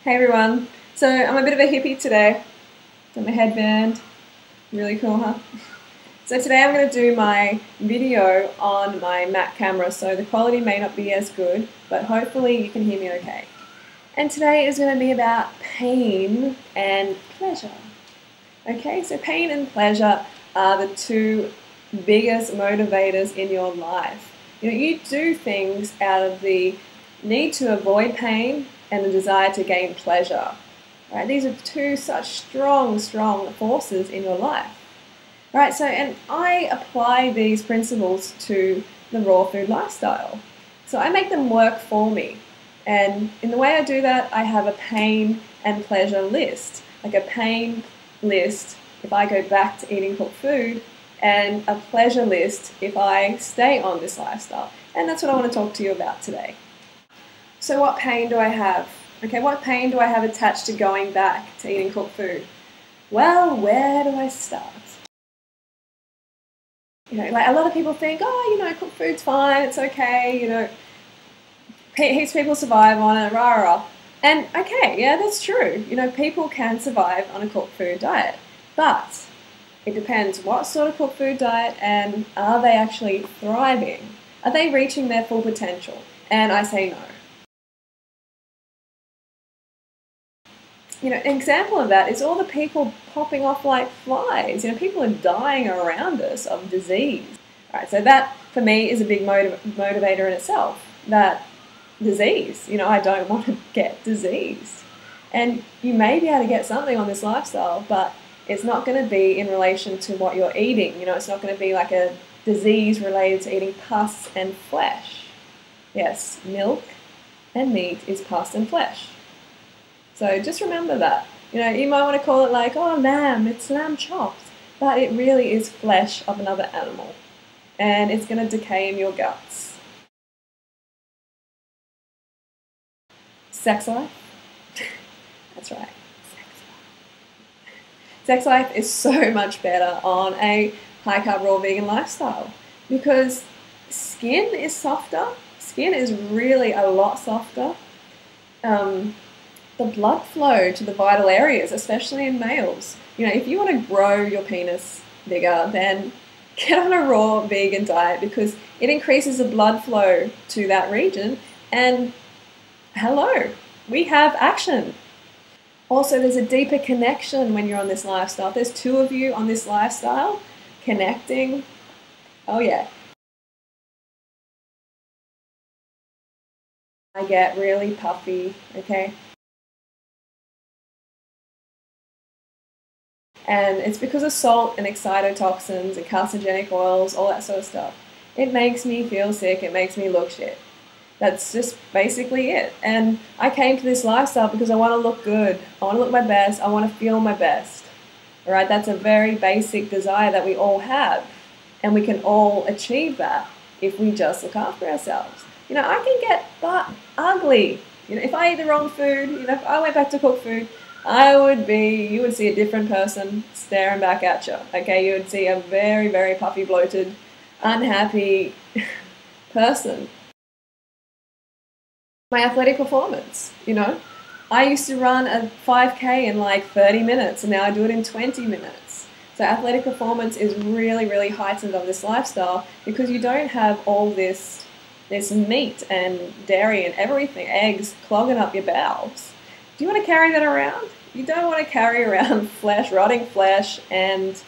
Hey everyone, so I'm a bit of a hippie today. Got my headband, really cool, huh? So today I'm going to do my video on my Mac camera, so the quality may not be as good, but hopefully you can hear me okay. And today is going to be about pain and pleasure. Okay, so pain and pleasure are the two biggest motivators in your life. You do things out of the need to avoid pain and the desire to gain pleasure. Right? These are two such strong forces in your life. Right? So, and I apply these principles to the raw food lifestyle. So I make them work for me. And in the way I do that, I have a pain and pleasure list. Like a pain list if I go back to eating cooked food, and a pleasure list if I stay on this lifestyle. And that's what I want to talk to you about today. So what pain do I have? Okay, what pain do I have attached to going back to eating cooked food? Well, where do I start? Like a lot of people think, oh, cooked food's fine, it's okay, heaps of people survive on it, rah, rah. And okay, yeah, that's true. People can survive on a cooked food diet, but it depends what sort of cooked food diet, and are they actually thriving? Are they reaching their full potential? And I say no. An example of that is all the people popping off like flies. People are dying around us of disease. All right, so that for me is a big motivator in itself. That disease. I don't want to get disease. And you may be able to get something on this lifestyle, but it's not going to be in relation to what you're eating. It's not going to be like a disease related to eating pus and flesh. Yes, milk and meat is pus and flesh. So just remember that. You might want to call it like, oh, lamb, it's lamb chops. But it really is flesh of another animal. And it's going to decay in your guts. Sex life? That's right. Sex life is so much better on a high-carb, raw vegan lifestyle because skin is softer. Skin is really a lot softer. The blood flow to the vital areas, especially in males. If you want to grow your penis bigger, then get on a raw vegan diet because it increases the blood flow to that region. And hello, we have action. Also, there's a deeper connection when you're on this lifestyle. If there's two of you on this lifestyle connecting, oh yeah. I get really puffy, okay? And it's because of salt and excitotoxins and carcinogenic oils, all that sort of stuff. It makes me feel sick, it makes me look shit. That's just basically it. And I came to this lifestyle because I want to look good. I want to look my best. I want to feel my best. All right, that's a very basic desire that we all have. And we can all achieve that if we just look after ourselves. I can get butt ugly. If I eat the wrong food, if I went back to cooked food, you would see a different person staring back at you. Okay, you would see a very, very puffy, bloated, unhappy person. My athletic performance, I used to run a 5K in like 30 minutes and now I do it in 20 minutes. So athletic performance is really, really heightened on this lifestyle because you don't have all this meat and dairy and everything, eggs clogging up your bowels. Do you want to carry that around? You don't want to carry around flesh, rotting flesh and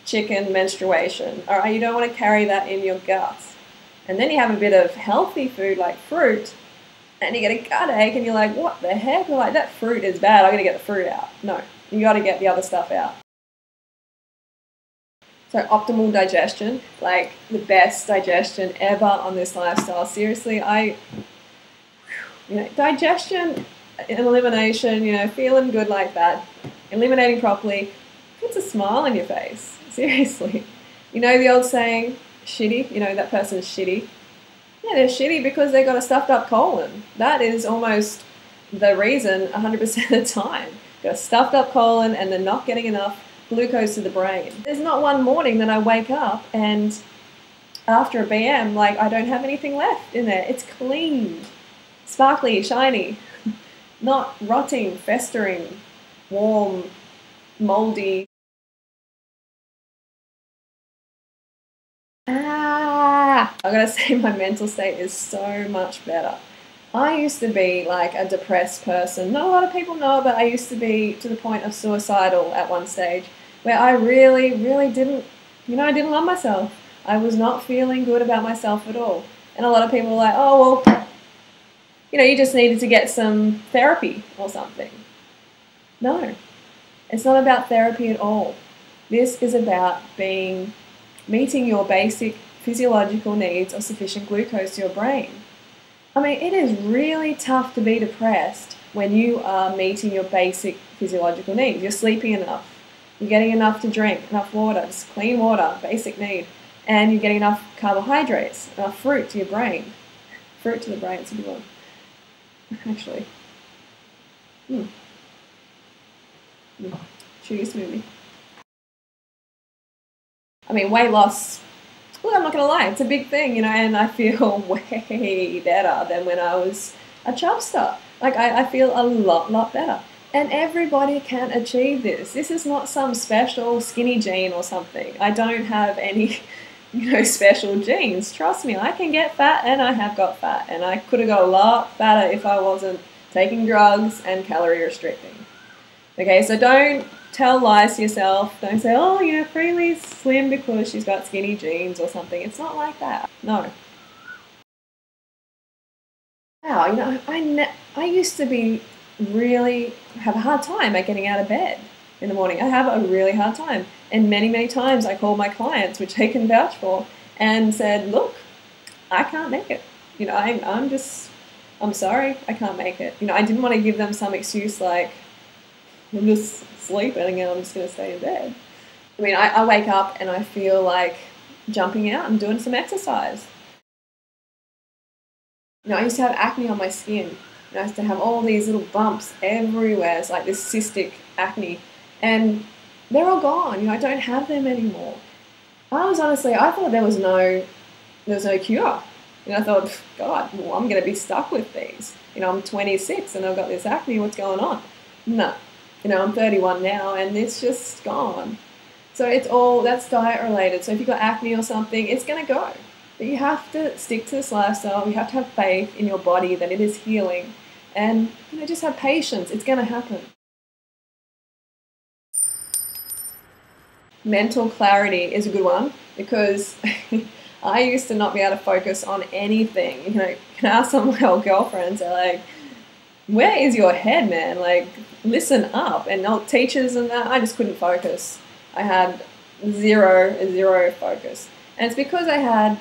chicken menstruation. All right, you don't want to carry that in your guts. And then you have a bit of healthy food like fruit, and you get a gut ache and you're like, what the heck? You're like, that fruit is bad, I'm going to get the fruit out. No, you got to get the other stuff out. So optimal digestion, like the best digestion ever on this lifestyle. Seriously, digestion and elimination, feeling good like that, eliminating properly, puts a smile on your face. Seriously. The old saying, shitty, that person's shitty. Yeah, they're shitty because they got a stuffed up colon. That is almost the reason 100% of the time. Got a stuffed up colon and they're not getting enough glucose to the brain. There's not one morning that I wake up and after a BM, like I don't have anything left in there. It's clean, sparkly, shiny. not rotting, festering, warm, moldy. I gotta say my mental state is so much better. I used to be like a depressed person. Not a lot of people know, but I used to be to the point of suicidal at one stage where I really, really didn't, I didn't love myself. I was not feeling good about myself at all. And a lot of people were like, oh, well, you just needed to get some therapy or something. No, it's not about therapy at all. This is about meeting your basic physiological needs of sufficient glucose to your brain. I mean, it is really tough to be depressed when you are meeting your basic physiological needs. You're sleeping enough, you're getting enough to drink, enough water, just clean water, basic need, and you're getting enough carbohydrates, enough fruit to your brain. Fruit to the brain, it's a good one. Actually. Chewy smoothie. I mean, weight loss, well, I'm not going to lie, it's a big thing, and I feel way better than when I was a chubster. Like, I feel a lot better. And everybody can achieve this. This is not some special skinny gene or something. I don't have any, special genes. Trust me, I can get fat, and I have got fat. And I could have got a lot fatter if I wasn't taking drugs and calorie restricting. Okay, so don't tell lies to yourself. Don't say, oh, Freelee's slim because she's got skinny jeans or something. It's not like that. No. Wow, I used to have a hard time at getting out of bed in the morning. I have a really hard time. And many, many times I called my clients, which they can vouch for, and said, look, I can't make it. I'm sorry, I can't make it. I didn't want to give them some excuse like, I'm just sleeping and I'm just going to stay in bed. I mean, I wake up and I feel like jumping out and doing some exercise. I used to have acne on my skin. I used to have all these little bumps everywhere. It's like this cystic acne. And they're all gone. I don't have them anymore. I thought there was no cure. I thought, God, well, I'm going to be stuck with these. I'm 26 and I've got this acne. What's going on? No. I'm 31 now and it's just gone. So that's diet related. So if you've got acne or something, it's going to go. But you have to stick to this lifestyle. You have to have faith in your body that it is healing. And, just have patience. It's going to happen. Mental clarity is a good one because I used to not be able to focus on anything. You can ask some of my old girlfriends, they're like, where is your head, man? Like, listen up. And old teachers and that, I just couldn't focus. I had zero focus. And it's because I had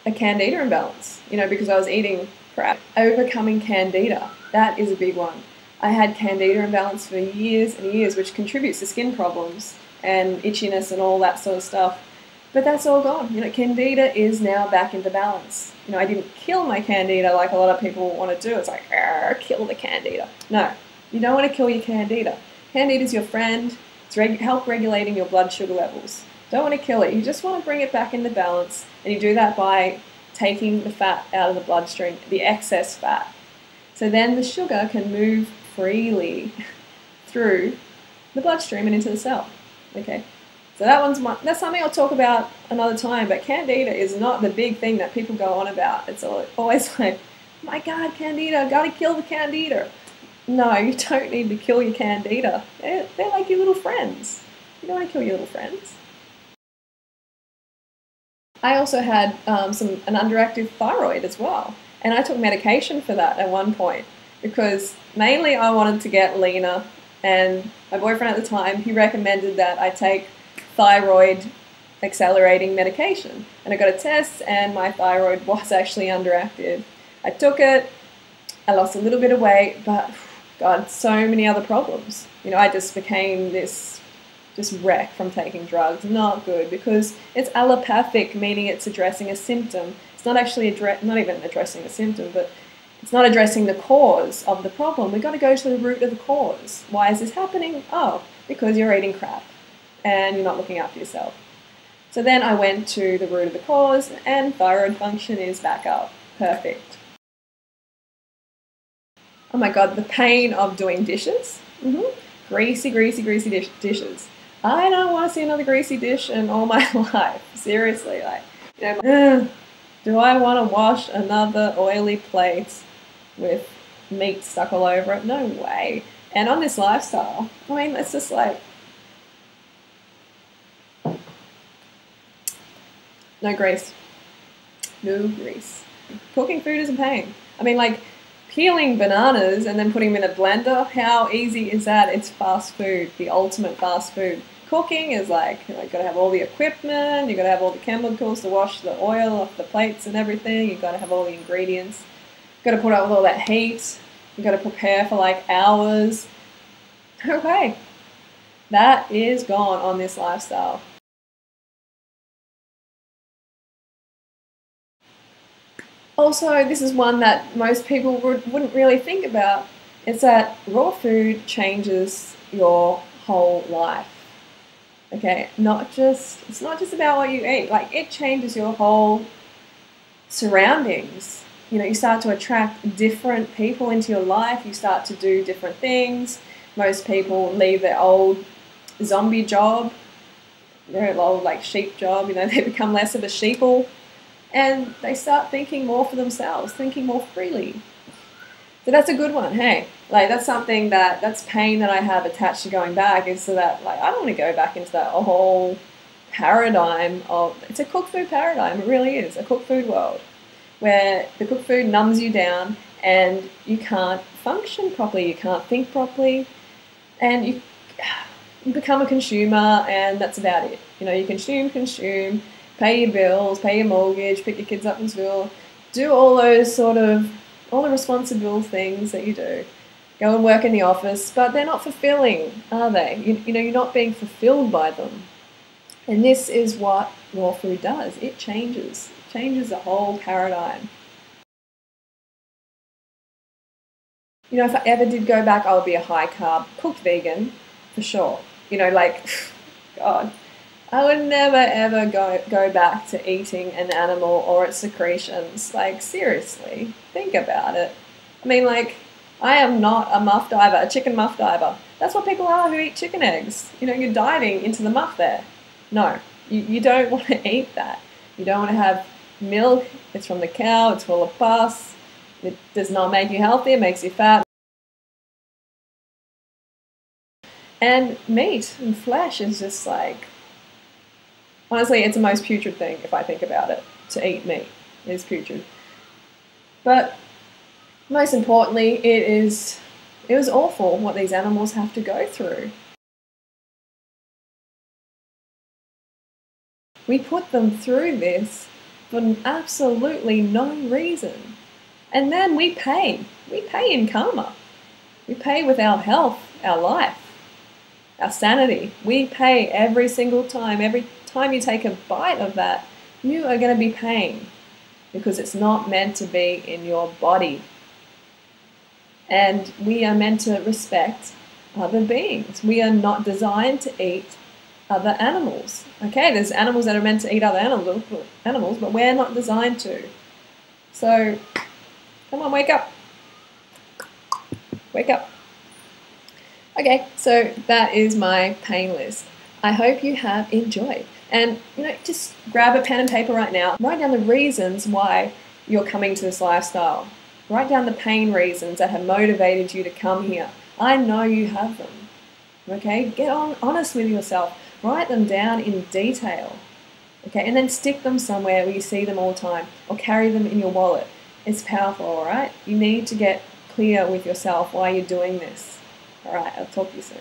a candida imbalance, because I was eating crap. Overcoming candida, that is a big one. I had candida imbalance for years and years, which contributes to skin problems and itchiness and all that sort of stuff. But that's all gone. Candida is now back into balance. I didn't kill my candida like a lot of people want to do. It's like, kill the candida. No, you don't want to kill your candida. Candida is your friend. It's help regulating your blood sugar levels. Don't want to kill it. You just want to bring it back into balance. And you do that by taking the fat out of the bloodstream, the excess fat. So then the sugar can move freely through the bloodstream and into the cell. Okay. So that's something I'll talk about another time, but candida is not the big thing that people go on about. It's always like, my God, candida, I've got to kill the candida. No, you don't need to kill your candida. They're like your little friends. You don't want to kill your little friends. I also had an underactive thyroid as well, and I took medication for that at one point because mainly I wanted to get leaner, and my boyfriend at the time, he recommended that I take thyroid accelerating medication, and I got a test and my thyroid was actually underactive. I took it, I lost a little bit of weight, but God, so many other problems. I just became this wreck from taking drugs. Not good, because it's allopathic, meaning it's addressing a symptom. It's not actually not even addressing a symptom, but it's not addressing the cause of the problem. We've got to go to the root of the cause. Why is this happening? Oh, because you're eating crap and you're not looking after yourself. So then I went to the root of the cause, and thyroid function is back up. Perfect. Oh my God, the pain of doing dishes. Greasy, greasy, greasy dishes. I don't want to see another greasy dish in all my life. Seriously, like, do I want to wash another oily plate with meat stuck all over it? No way. And on this lifestyle, I mean, it's just like, no grease. No grease. Cooking food is a pain. I mean, like, peeling bananas and then putting them in a blender, how easy is that? It's fast food, the ultimate fast food. Cooking is like, you've got to have all the equipment, you've got to have all the chemicals to wash the oil off the plates and everything, you've got to have all the ingredients, you've got to put up with all that heat, you've got to prepare for like hours. Okay, that is gone on this lifestyle. Also, this is one that most people wouldn't really think about. It's that raw food changes your whole life. Okay, it's not just about what you eat. Like, it changes your whole surroundings. You start to attract different people into your life. You start to do different things. Most people leave their old zombie job, their old like sheep job. They become less of a sheeple. And they start thinking more for themselves, thinking more freely. So that's a good one, hey? Like, that's something that's pain that I have attached to going back, is so that, like, I don't want to go back into that whole paradigm of, it's a cooked food paradigm, it really is, a cooked food world, where the cooked food numbs you down and you can't function properly, you can't think properly, and you become a consumer, and that's about it. You consume, pay your bills, pay your mortgage, pick your kids up from school, do all the responsible things that you do. Go and work in the office, but they're not fulfilling, are they? You're not being fulfilled by them. And this is what raw food does. It changes the whole paradigm. If I ever did go back, I would be a high carb, cooked vegan, for sure. God. I would never ever go back to eating an animal or its secretions. Like, seriously, think about it. I mean, like, I am not a muff diver, a chicken muff diver. That's what people are who eat chicken eggs. You're diving into the muff there. No, you don't want to eat that. You don't want to have milk. It's from the cow. It's full of pus. It does not make you healthy. It makes you fat. And meat and flesh is just like, honestly, it's the most putrid thing, if I think about it, to eat meat. It is putrid. But most importantly, it was awful what these animals have to go through. We put them through this for absolutely no reason. And then we pay. We pay in karma. We pay with our health, our life, our sanity. We pay every single time. Every time you take a bite of that, you are going to be paying, because it's not meant to be in your body. And we are meant to respect other beings. We are not designed to eat other animals. Okay, there's animals that are meant to eat other animals, but we're not designed to. So, come on, wake up. Wake up. Okay, so that is my pain list. I hope you have enjoyed. And, just grab a pen and paper right now. Write down the reasons why you're coming to this lifestyle. Write down the pain reasons that have motivated you to come here. I know you have them. Okay, get honest with yourself. Write them down in detail. Okay, and then stick them somewhere where you see them all the time, or carry them in your wallet. It's powerful, all right? You need to get clear with yourself why you're doing this. All right, I'll talk to you soon.